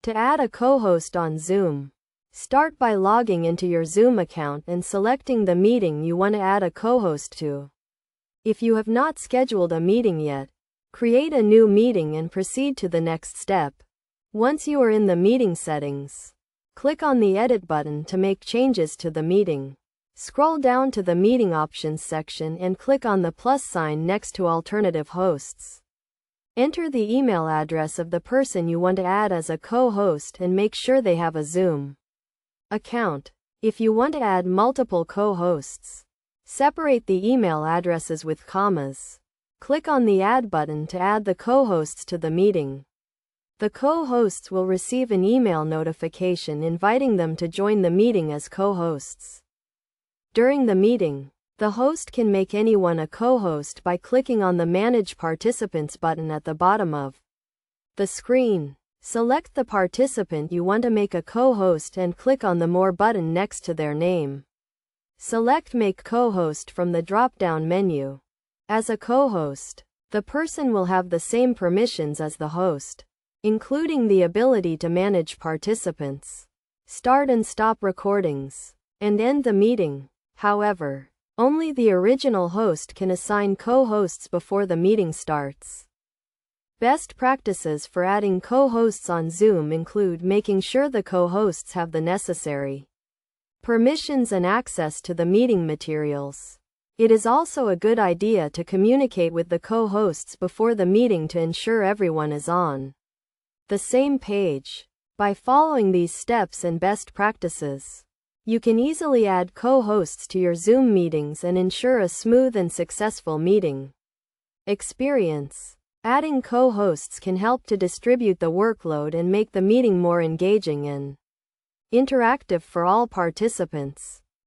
To add a co-host on Zoom, start by logging into your Zoom account and selecting the meeting you want to add a co-host to. If you have not scheduled a meeting yet, create a new meeting and proceed to the next step. Once you are in the meeting settings, click on the Edit button to make changes to the meeting. Scroll down to the Meeting Options section and click on the plus sign next to Alternative Hosts. Enter the email address of the person you want to add as a co-host and make sure they have a Zoom account. If you want to add multiple co-hosts, separate the email addresses with commas. Click on the Add button to add the co-hosts to the meeting. The co-hosts will receive an email notification inviting them to join the meeting as co-hosts. During the meeting, the host can make anyone a co-host by clicking on the Manage Participants button at the bottom of the screen. Select the participant you want to make a co-host and click on the More button next to their name. Select Make Co-host from the drop-down menu. As a co-host, the person will have the same permissions as the host, including the ability to manage participants, start and stop recordings, and end the meeting. However, only the original host can assign co-hosts before the meeting starts. Best practices for adding co-hosts on Zoom include making sure the co-hosts have the necessary permissions and access to the meeting materials. It is also a good idea to communicate with the co-hosts before the meeting to ensure everyone is on the same page. By following these steps and best practices, you can easily add co-hosts to your Zoom meetings and ensure a smooth and successful meeting experience. Adding co-hosts can help to distribute the workload and make the meeting more engaging and interactive for all participants.